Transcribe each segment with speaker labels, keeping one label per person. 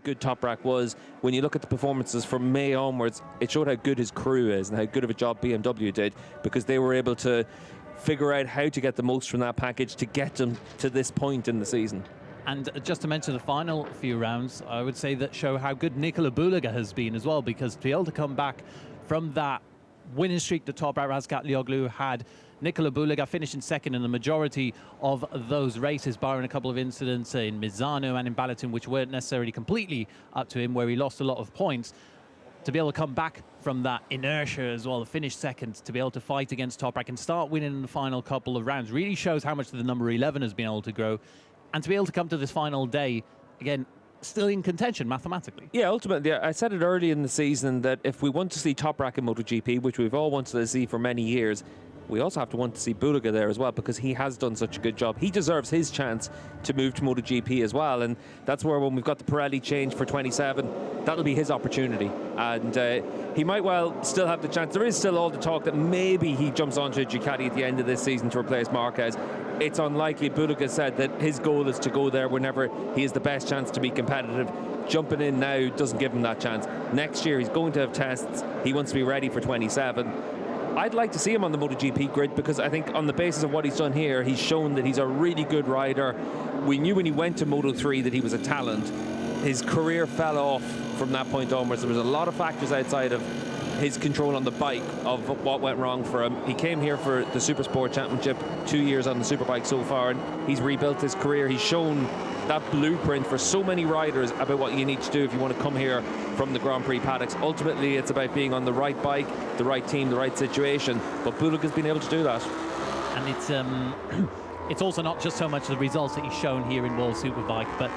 Speaker 1: good Toprak was. When you look at the performances from May onwards, it showed how good his crew is and how good of a job BMW did, because they were able to figure out how to get the most from that package to get them to this point in the season.
Speaker 2: And just to mention the final few rounds, I would say that show how good Nikola Bulaga has been as well, because to be able to come back from that winning streak the Toprak Razgatlioglu had, Nikola Bulaga finishing second in the majority of those races, barring a couple of incidents in Misano and in Balaton, which weren't necessarily completely up to him, where he lost a lot of points. To be able to come back from that inertia as well, finish second, to be able to fight against Toprak and start winning in the final couple of rounds, really shows how much the number 11 has been able to grow. And to be able to come to this final day, again, still in contention mathematically. Yeah,
Speaker 1: ultimately, I said it early in the season that if we want to see Toprak in MotoGP, which we've all wanted to see for many years, we also have to want to see Bulaga there as well, because he has done such a good job. He deserves his chance to move to MotoGP as well, and that's where, when we've got the Pirelli change for 27, that'll be his opportunity. And he might well still have the chance. There is still all the talk that maybe he jumps onto a Ducati at the end of this season to replace Marquez. It's unlikely. Bulaga said that his goal is to go there whenever he has the best chance to be competitive. Jumping in now doesn't give him that chance. Next year he's going to have tests. He wants to be ready for 27. I'd like to see him on the MotoGP grid, because I think on the basis of what he's done here, he's shown that he's a really good rider. We knew when he went to Moto3 that he was a talent. His career fell off from that point onwards. There was a lot of factors outside of his control on the bike of what went wrong for him. He came here for the Supersport Championship, 2 years on the Superbike so far, and he's rebuilt his career. He's shown that blueprint for so many riders about what you need to do if you want to come here from the Grand Prix paddocks. Ultimately, it's about being on the right bike, the right team, the right situation. But Bulaga's been able to do that.
Speaker 2: And it's also not just so much the results that he's shown here in World Superbike, but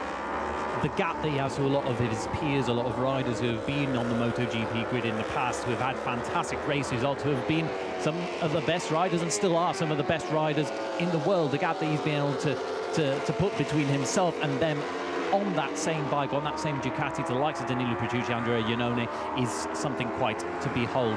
Speaker 2: the gap that he has to a lot of his peers, a lot of riders who have been on the MotoGP grid in the past, who have had fantastic race results, who have been some of the best riders and still are some of the best riders in the world. The gap that he's been able to put between himself and them on that same bike, on that same Ducati, to the likes of Danilo Petrucci, Andrea Iannone, is something quite to behold.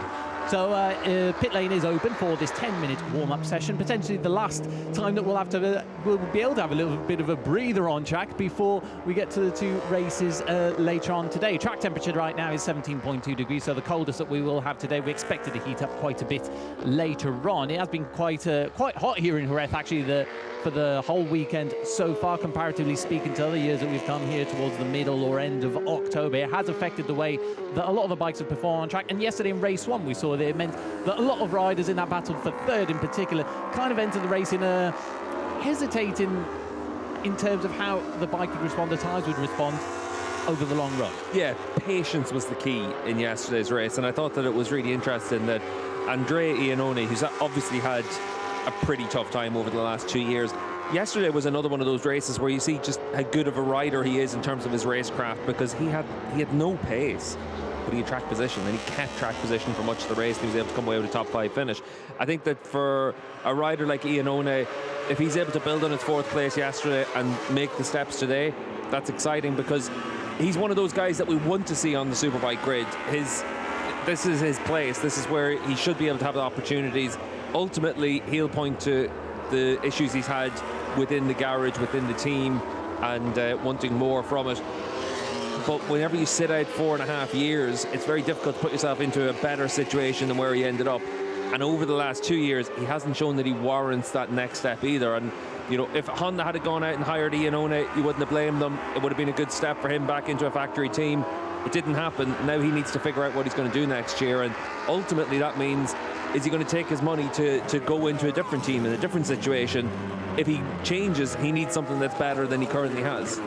Speaker 2: So pit lane is open for this 10-minute warm-up session, potentially the last time that we'll be able to have a little bit of a breather on track before we get to the two races later on today. Track temperature right now is 17.2 degrees, so the coldest that we will have today. We expect it to heat up quite a bit later on. It has been quite hot here in Jerez, actually, for the whole weekend so far, comparatively speaking to other years that we've come here towards the middle or end of October. It has affected the way that a lot of the bikes have performed on track, and yesterday in race one we saw that it meant that a lot of riders in that battle for third in particular kind of entered the race in a hesitating in terms of how the bike would respond, the tyres would respond over the long run. Yeah, patience was the key in yesterday's race, and I thought that it was really interesting that Andrea Iannone, who's obviously had a pretty tough time over the last 2 years, yesterday was another one of those races where you see just how good of a rider he is in terms of his racecraft, because he had no pace, but he had track position, and he kept track position for much of the race, and he was able to come away with a top 5 finish. I think that for a rider like Iannone, if he's able to build on his 4th place yesterday and make the steps today, that's exciting, because he's one of those guys that we want to see on the Superbike grid. This is his place. This is where he should be able to have the opportunities. Ultimately, he'll point to the issues he's had within the garage, within the team, and wanting more from it. But whenever you sit out 4.5 years, it's very difficult to put yourself into a better situation than where he ended up. And over the last 2 years, he hasn't shown that he warrants that next step either. And, you know, if Honda had gone out and hired Iannone, you wouldn't have blamed them. It would have been a good step for him back into a factory team. It didn't happen. Now he needs to figure out what he's going to do next year. And ultimately, that means, is he going to take his money to go into a different team in a different situation? If he changes, he needs something that's better than he currently has.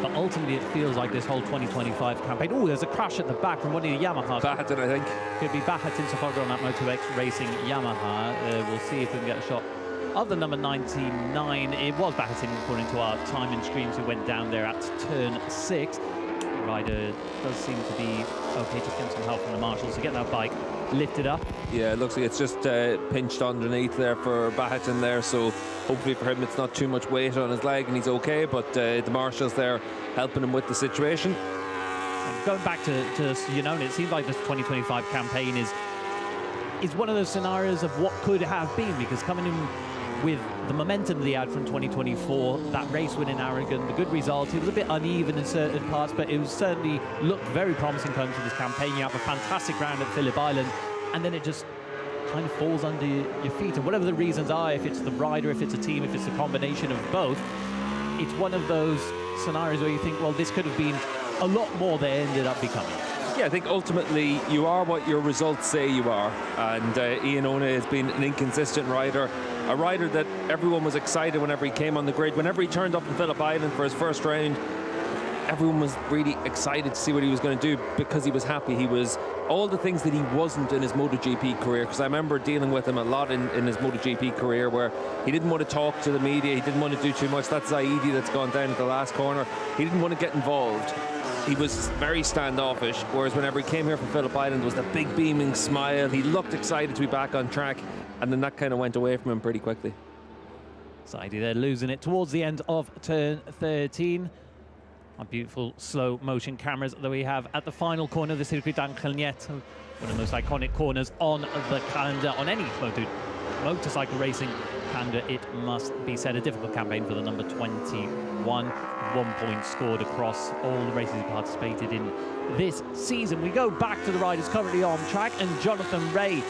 Speaker 2: But ultimately, it feels like this whole 2025 campaign. Oh, there's a crash at the back from one of the Yamahas.
Speaker 1: Bahatin, I think.
Speaker 2: Could be Bahatin Safaga on that Moto2X Racing Yamaha. We'll see if we can get a shot of the number 99. It was Bahatin, according to our timing screens, who went down there at turn 6. The rider does seem to be okay, just getting some help from the marshals to get that bike lifted up.
Speaker 1: Yeah, it looks like it's just pinched underneath there for Bahatin there, so hopefully for him it's not too much weight on his leg and he's okay, but the marshals there helping him with the situation.
Speaker 2: And going back to Iannone, it seems like this 2025 campaign is one of those scenarios of what could have been, because coming in with the momentum that he had from 2024, that race win in Aragon, the good results. It was a bit uneven in certain parts, but it was certainly looked very promising coming to this campaign. You have a fantastic round at Phillip Island, and then it just kind of falls under your feet. And whatever the reasons are, if it's the rider, if it's a team, if it's a combination of both, it's one of those scenarios where you think, well, this could have been a lot more than it ended up becoming.
Speaker 1: Yeah, I think ultimately you are what your results say you are, and Ian Ona has been an inconsistent rider, a rider that everyone was excited whenever he came on the grid. Whenever he turned up in Phillip Island for his first round, everyone was really excited to see what he was going to do because he was happy. He was all the things that he wasn't in his MotoGP career, because I remember dealing with him a lot in his MotoGP career, where he didn't want to talk to the media, he didn't want to do too much. That's Zaidi that's gone down at the last corner. He didn't want to get involved. He was very standoffish, whereas whenever he came here from Phillip Island, there was the big beaming smile. He looked excited to be back on track, and then that kind of went away from him pretty quickly.
Speaker 2: Zaidi there losing it towards the end of turn 13. Our beautiful slow motion cameras that we have at the final corner of the Circuit d'Angel Nieto, one of the most iconic corners on the calendar, on any motorcycle racing calendar, it must be said. A difficult campaign for the number 21. 1 point scored across all the races he participated in this season. We go back to the riders currently on track, and Jonathan Rea,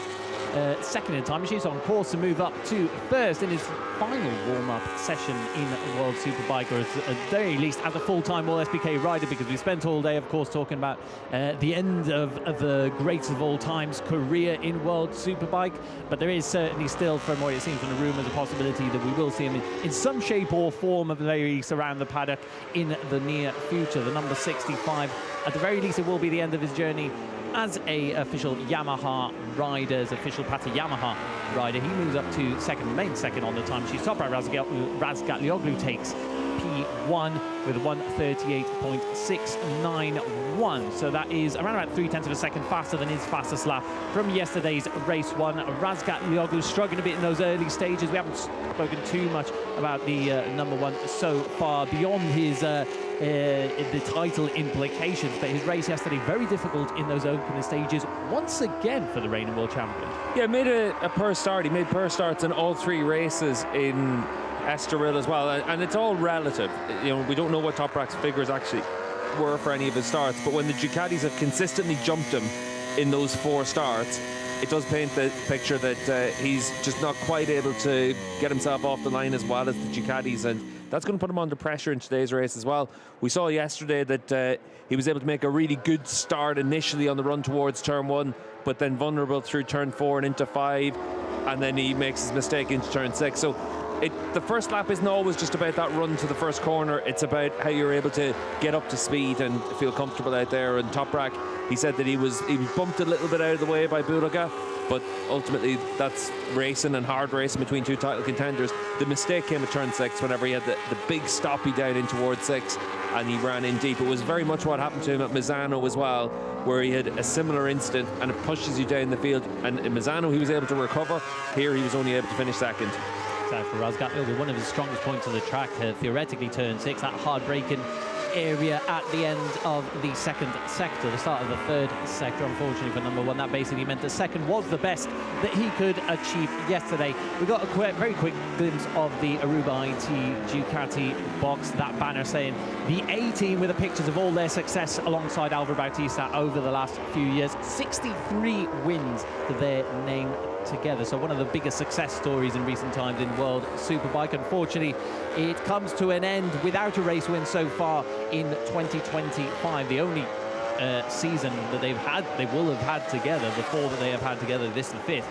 Speaker 2: second in time machine, on course to move up to first in his final warm-up session in the World Superbike, or at the very least as a full-time All SBK rider, because we spent all day, of course, talking about the end of the greatest of all times career in World Superbike. But there is certainly still, from what it seems from the rumours, a possibility that we will see him in some shape or form, at the very least, around the paddock in the near future. The number 65, at the very least, it will be the end of his journey as a official Yamaha rider, as official Pata Yamaha rider. He moves up to second, remains second on the time sheet. Top right, Razgatlioglu takes P1 with 1:38.691. So that is around about 0.3 of a second faster than his fastest lap from yesterday's race one. Razgatlioglu struggling a bit in those early stages. We haven't spoken too much about the number one so far, beyond his the title implications, but his race yesterday very difficult in those opening stages once again for the reigning world champion.
Speaker 1: Yeah, made a poor start. He made poor starts in all three races in Estoril as well, and it's all relative. You know, we don't know what Top Rack's figures actually were for any of his starts, but when the Ducatis have consistently jumped him in those 4 starts, it does paint the picture that he's just not quite able to get himself off the line as well as the Ducatis, and that's going to put him under pressure in today's race as well. We saw yesterday that he was able to make a really good start initially on the run towards turn 1, but then vulnerable through turn 4 and into 5, and then he makes his mistake into turn 6. So the first lap isn't always just about that run to the first corner. It's about how you're able to get up to speed and feel comfortable out there. And Top Rack, he said that he was bumped a little bit out of the way by Bulaga, but ultimately that's racing and hard racing between two title contenders. The mistake came at turn 6 whenever he had the big stoppy down in towards 6 and he ran in deep. It was very much what happened to him at Misano as well, where he had a similar incident and it pushes you down the field. And in Misano he was able to recover. Here he was only able to finish second.
Speaker 2: So for Razgatlioglu, one of his strongest points of the track, theoretically turn 6, that hard braking area at the end of the second sector, the start of the third sector. Unfortunately for number 1, that basically meant the second was the best that he could achieve yesterday. We got a very quick glimpse of the Aruba IT Ducati box, that banner saying the A team, with the pictures of all their success alongside Álvaro Bautista over the last few years. 63 wins to their name together, so one of the biggest success stories in recent times in World Superbike. Unfortunately, it comes to an end without a race win so far in 2025. The only season that they will have had together, the 4 that they have had together, this is the 5th,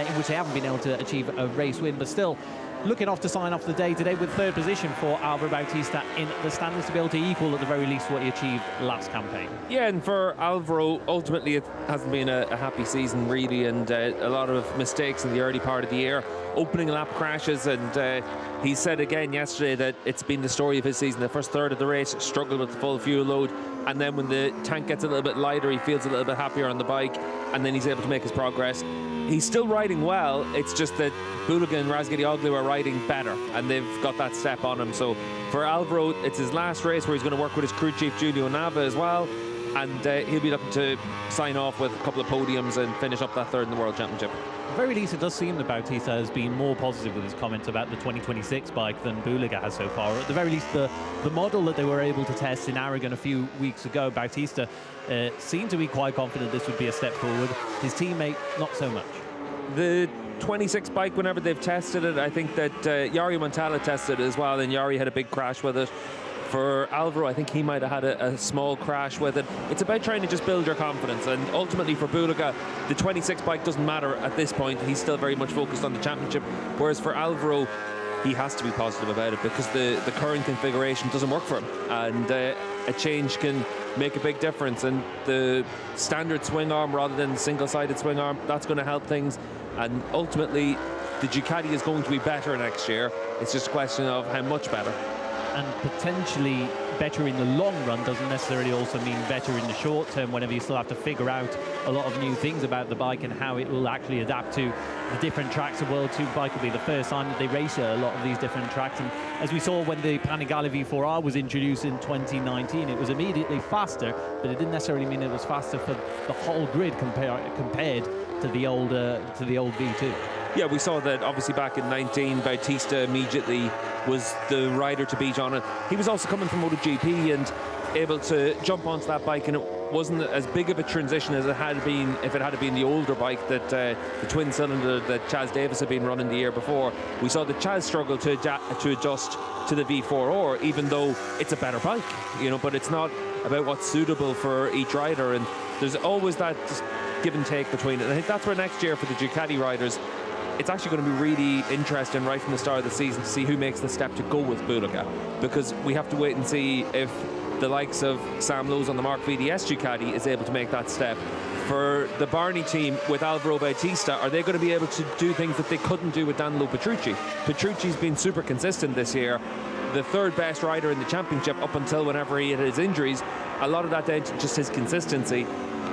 Speaker 2: in which they haven't been able to achieve a race win, but still looking off to sign off the day today with 3rd position for Álvaro Bautista in the standings, to be able to equal at the very least what he achieved last campaign.
Speaker 1: Yeah, and for Álvaro, ultimately it hasn't been a happy season really, and a lot of mistakes in the early part of the year, opening lap crashes, and he said again yesterday that it's been the story of his season. The first third of the race struggled with the full fuel load, and then when the tank gets a little bit lighter, he feels a little bit happier on the bike, and then he's able to make his progress. He's still riding well, it's just that Bulaga and Razgatlioglu are riding better, and they've got that step on him. So for Álvaro, it's his last race where he's going to work with his crew chief Julio Nava as well. and he'll be looking to sign off with a couple of podiums and finish up that third in the World Championship.
Speaker 2: At the very least, it does seem that Bautista has been more positive with his comments about the 2026 bike than Bulega has so far. Or at the very least, the model that they were able to test in Aragon a few weeks ago, Bautista seemed to be quite confident this would be a step forward. His teammate, not so much.
Speaker 1: The 26 bike, whenever they've tested it, I think that Jari Montala tested it as well, and Jari had a big crash with it. For Alvaro, I think he might have had a small crash with it. It's about trying to just build your confidence, and ultimately for Bulega, the 26 bike doesn't matter at this point. He's still very much focused on the championship, whereas for Alvaro, he has to be positive about it because the current configuration doesn't work for him, and a change can make a big difference. And the standard swing arm rather than the single-sided swing arm, that's going to help things, and ultimately the Ducati is going to be better next year. It's just a question of how much better.
Speaker 2: And potentially better in the long run doesn't necessarily also mean better in the short term, whenever you still have to figure out a lot of new things about the bike and how it will actually adapt to the different tracks. The World Superbike will be the first time that they race a lot of these different tracks, and as we saw when the Panigale V4R was introduced in 2019, it was immediately faster, but it didn't necessarily mean it was faster for the whole grid compared to the old V2.
Speaker 1: Yeah, we saw that obviously back in 19, Bautista immediately was the rider to beat on it. He was also coming from MotoGP and able to jump onto that bike, and it wasn't as big of a transition as it had been if it had been the older bike, that the twin cylinder that Chaz Davis had been running the year before. We saw that Chaz struggle to adjust to the V4R, even though it's a better bike, you know, but it's not about what's suitable for each rider, and there's always that give and take between it. And I think that's where next year for the Ducati riders, it's actually going to be really interesting right from the start of the season to see who makes the step to go with Bulega, because we have to wait and see if the likes of Sam Lowes on the Mark VDS Ducati is able to make that step. For the Barney team with Alvaro Bautista, are they going to be able to do things that they couldn't do with Danilo Petrucci? Petrucci's been super consistent this year, the third best rider in the championship up until whenever he had his injuries. A lot of that down to just his consistency.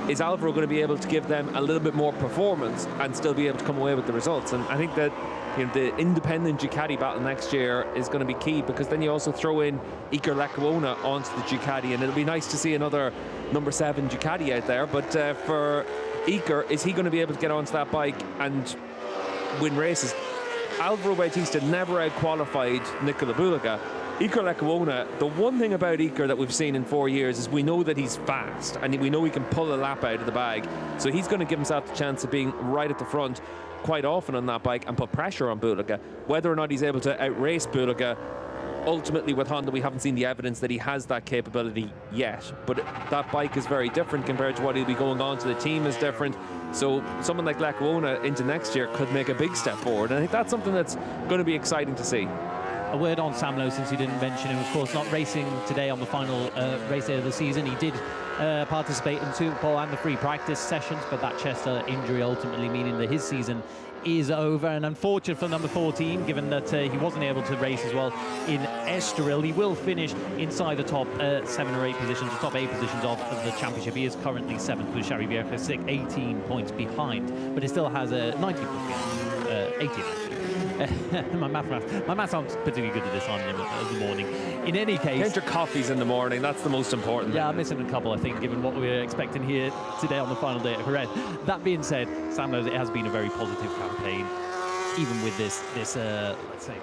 Speaker 1: Is Alvaro going to be able to give them a little bit more performance and still be able to come away with the results? And I think that, you know, the independent Ducati battle next year is going to be key, because then you also throw in Iker Lecuona onto the Ducati, and it'll be nice to see another number 7 Ducati out there. But for Iker, is he going to be able to get onto that bike and win races? Alvaro Bautista never out-qualified Nicola Bulega. Iker Lecuona, the one thing about Iker that we've seen in 4 years is we know that he's fast, and we know he can pull a lap out of the bag. So he's going to give himself the chance of being right at the front quite often on that bike and put pressure on Bulega. Whether or not he's able to outrace Bulega, ultimately with Honda we haven't seen the evidence that he has that capability yet. But that bike is very different compared to what he'll be going on to. The team is different. So someone like Lecuona into next year could make a big step forward. And I think that's something that's going to be exciting to see.
Speaker 2: A word on Sam Lowe, since you didn't mention him. Of course, not racing today on the final race day of the season. He did participate in Superpole and the free practice sessions, but that chest injury ultimately meaning that his season is over. And unfortunate for number 14, given that he wasn't able to race as well in Estoril. He will finish inside the top 7 or 8 positions, the top 8 positions of the championship. He is currently 7th with Xavi Vierge, 18 points behind, but he still has 19 points behind, 18 my maths aren't particularly good at this time of the morning. In any case,
Speaker 1: get your coffees in the morning. That's the most important.
Speaker 2: Yeah, I'm missing a couple, I think, given what we're expecting here today on the final day at Jerez. That being said, Sam knows it has been a very positive campaign, even with this let's say,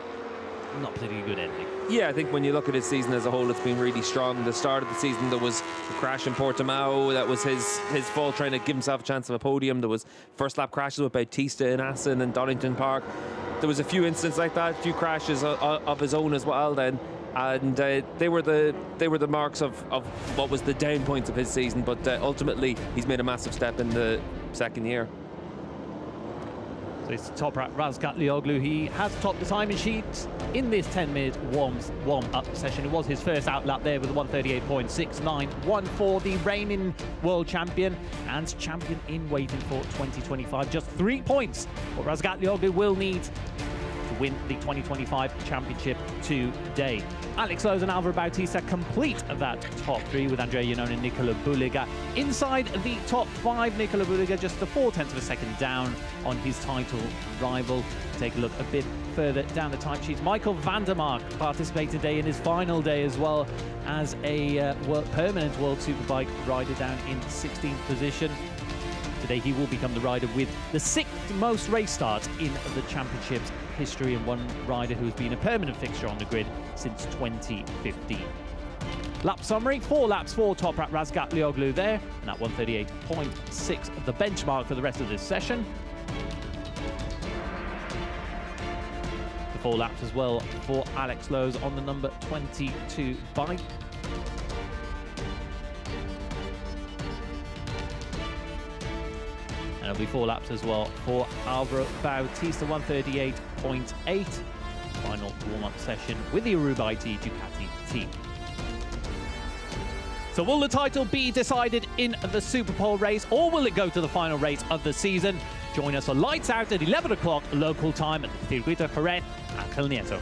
Speaker 2: not particularly good ending.
Speaker 1: Yeah, I think when you look at his season as a whole, it's been really strong. The start of the season, there was a crash in Portimao. That was his fault, trying to give himself a chance of a podium. There was first lap crashes with Bautista in Assen and Donington Park. There was a few incidents like that, a few crashes of his own as well then, and they were the marks of what was the down points of his season. But ultimately, he's made a massive step in the second year.
Speaker 2: So it's top Razgat Lioglu. He has topped the timing sheet in this 10-minute warm-up session. It was his first out lap there with a 138.691 for the reigning world champion and champion in waiting for 2025. Just 3 points what Razgat Lioglu will need to win the 2025 championship today. Alex Lowe's and Alvaro Bautista complete that top 3 with Andrea Iannone and Nicola Bulega. Inside the top 5, Nicola Bulega just 0.4 of a second down on his title rival. Take a look a bit further down the timesheets. Michael van der Mark participated today in his final day as well as a permanent World Superbike rider down in 16th position. Today he will become the rider with the 6th most race starts in the championship's history, and one rider who has been a permanent fixture on the grid since 2015. Lap summary: 4 laps for Toprak Razgatlioglu there, and that 138.6 the benchmark for the rest of this session. The 4 laps as well for Alex Lowe's on the number 22 bike. And it'll be 4 laps as well for Alvaro Bautista, 138.8. Final warm-up session with the Arubaiti Ducati team. So will the title be decided in the Superpole race, or will it go to the final race of the season? Join us for Lights Out at 11 o'clock local time at the Circuito Jerez, Ángel Nieto.